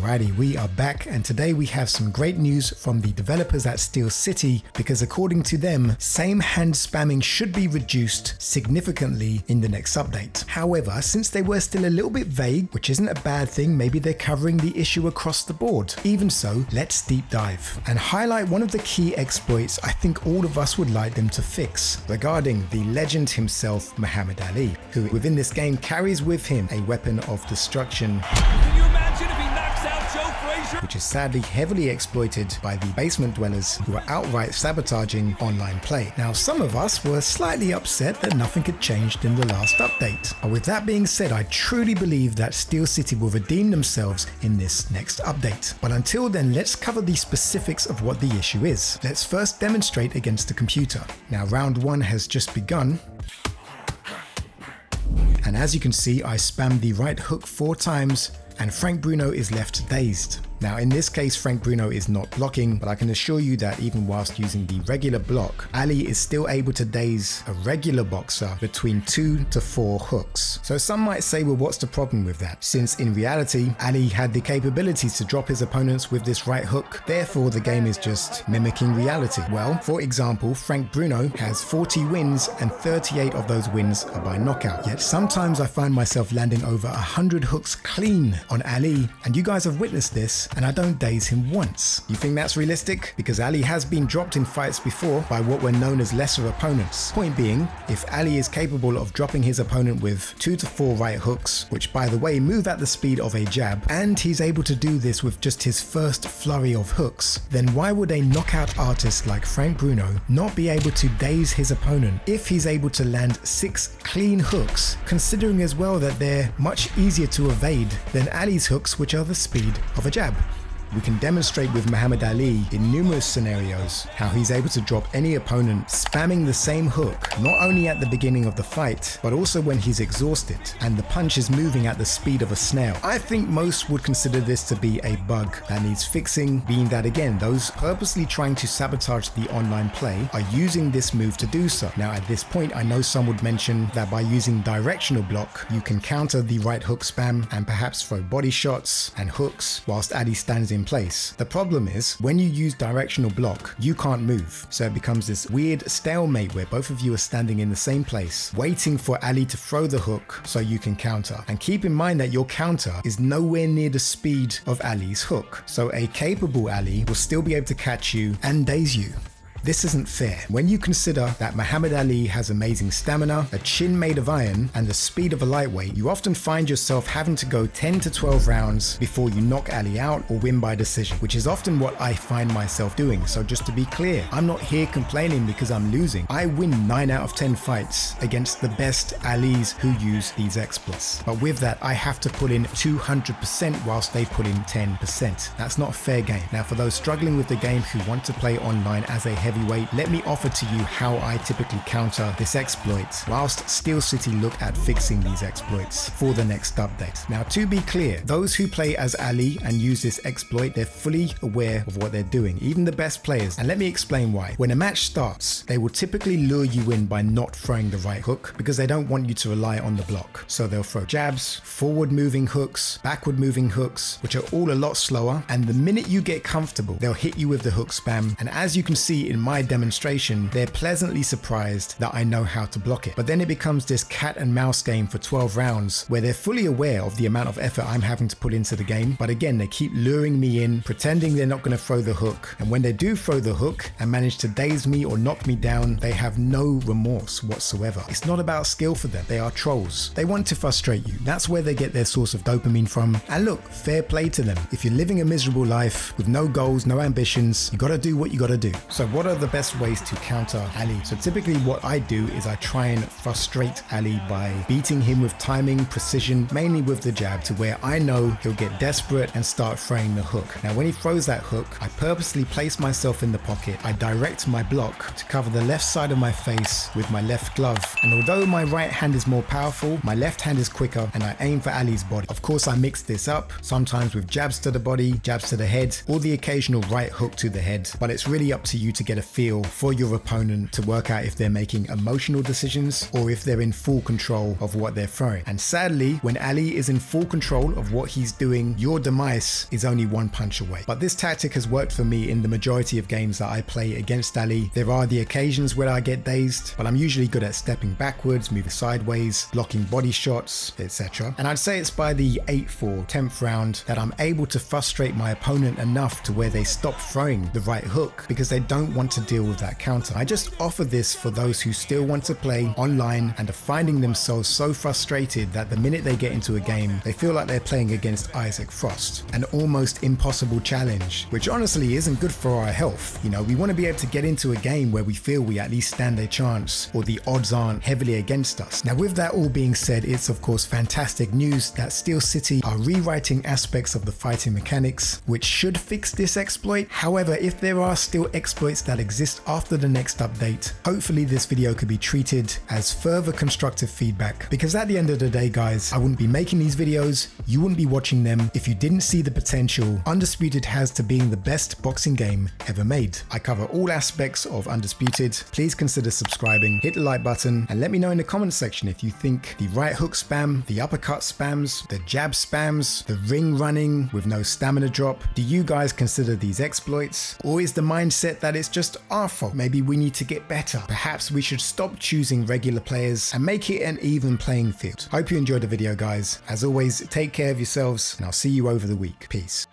Alrighty, we are back, and today we have some great news from the developers at Steel City, because according to them, same hand spamming should be reduced significantly in the next update. However, since they were still a little bit vague, which isn't a bad thing, maybe they're covering the issue across the board. Even so, let's deep dive and highlight one of the key exploits I think all of us would like them to fix regarding the legend himself, Muhammad Ali, who within this game carries with him a weapon of destruction. Can you imagine if he knocks out Joe Frazier? Which is sadly heavily exploited by the basement dwellers who are outright sabotaging online play. Now, some of us were slightly upset that nothing had changed in the last update. But with that being said, I truly believe that Steel City will redeem themselves in this next update. But until then, let's cover the specifics of what the issue is. Let's first demonstrate against the computer. Now, round 1 has just begun. And as you can see, I spammed the right hook 4 times and Frank Bruno is left dazed. Now in this case, Frank Bruno is not blocking, but I can assure you that even whilst using the regular block, Ali is still able to daze a regular boxer between 2 to 4 hooks. So some might say, well, what's the problem with that? Since in reality, Ali had the capabilities to drop his opponents with this right hook, therefore the game is just mimicking reality. Well, for example, Frank Bruno has 40 wins and 38 of those wins are by knockout. Yet sometimes I find myself landing over 100 hooks clean on Ali, and you guys have witnessed this, and I don't daze him once. You think that's realistic? Because Ali has been dropped in fights before by what were known as lesser opponents. Point being, if Ali is capable of dropping his opponent with 2 to 4 right hooks, which by the way move at the speed of a jab, and he's able to do this with just his first flurry of hooks, then why would a knockout artist like Frank Bruno not be able to daze his opponent if he's able to land 6 clean hooks, considering as well that they're much easier to evade than Ali's hooks, which are the speed of a jab? We can demonstrate with Muhammad Ali in numerous scenarios how he's able to drop any opponent spamming the same hook, not only at the beginning of the fight, but also when he's exhausted and the punch is moving at the speed of a snail. I think most would consider this to be a bug that needs fixing, being that again, those purposely trying to sabotage the online play are using this move to do so. Now at this point, I know some would mention that by using directional block, you can counter the right hook spam and perhaps throw body shots and hooks whilst Ali stands in place. The problem is, when you use directional block, you can't move. So it becomes this weird stalemate where both of you are standing in the same place, waiting for Ali to throw the hook so you can counter. And keep in mind that your counter is nowhere near the speed of Ali's hook. So a capable Ali will still be able to catch you and daze you. This isn't fair. When you consider that Muhammad Ali has amazing stamina, a chin made of iron, and the speed of a lightweight, you often find yourself having to go 10 to 12 rounds before you knock Ali out or win by decision, which is often what I find myself doing. So just to be clear, I'm not here complaining because I'm losing. I win 9 out of 10 fights against the best Alis who use these exploits. But with that, I have to put in 200% whilst they put in 10%. That's not a fair game. Now, for those struggling with the game who want to play online as a heavyweight, let me offer to you how I typically counter this exploit, whilst Steel City look at fixing these exploits for the next update. Now, to be clear, those who play as Ali and use this exploit, they're fully aware of what they're doing, even the best players. And let me explain why. When a match starts, they will typically lure you in by not throwing the right hook because they don't want you to rely on the block. So they'll throw jabs, forward moving hooks, backward moving hooks, which are all a lot slower. And the minute you get comfortable, they'll hit you with the hook spam. And as you can see in my demonstration, they're pleasantly surprised that I know how to block it. But then it becomes this cat and mouse game for 12 rounds where they're fully aware of the amount of effort I'm having to put into the game. But again, they keep luring me in, pretending they're not going to throw the hook. And when they do throw the hook and manage to daze me or knock me down, they have no remorse whatsoever. It's not about skill for them. They are trolls. They want to frustrate you. That's where they get their source of dopamine from. And look, fair play to them. If you're living a miserable life with no goals, no ambitions, you got to do what you got to do. So what are the best ways to counter Ali? So typically what I do is I try and frustrate Ali by beating him with timing, precision, mainly with the jab, to where I know he'll get desperate and start throwing the hook. Now when he throws that hook, I purposely place myself in the pocket. I direct my block to cover the left side of my face with my left glove. And although my right hand is more powerful, my left hand is quicker and I aim for Ali's body. Of course, I mix this up, sometimes with jabs to the body, jabs to the head, or the occasional right hook to the head. But it's really up to you to get a a feel for your opponent to work out if they're making emotional decisions or if they're in full control of what they're throwing. And sadly, when Ali is in full control of what he's doing, your demise is only one punch away. But this tactic has worked for me in the majority of games that I play against Ali. There are the occasions where I get dazed, but I'm usually good at stepping backwards, moving sideways, blocking body shots, etc. And I'd say it's by the 8th or 10th round that I'm able to frustrate my opponent enough to where they stop throwing the right hook because they don't want to deal with that counter. I just offer this for those who still want to play online and are finding themselves so frustrated that the minute they get into a game, they feel like they're playing against Isaac Frost, an almost impossible challenge, which honestly isn't good for our health. You know, we want to be able to get into a game where we feel we at least stand a chance or the odds aren't heavily against us. Now, with that all being said, it's of course fantastic news that Steel City are rewriting aspects of the fighting mechanics, which should fix this exploit. However, if there are still exploits that exist after the next update, hopefully this video could be treated as further constructive feedback, because at the end of the day, guys, I wouldn't be making these videos, you wouldn't be watching them if you didn't see the potential Undisputed has to being the best boxing game ever made. I cover all aspects of Undisputed. Please consider subscribing, hit the like button, and let me know in the comment section if you think the right hook spam, the uppercut spams, the jab spams, the ring running with no stamina drop, do you guys consider these exploits? Or is the mindset that it's just our fault? Maybe we need to get better. Perhaps we should stop choosing regular players and make it an even playing field. Hope you enjoyed the video, guys. As always, take care of yourselves, and I'll see you over the week. Peace.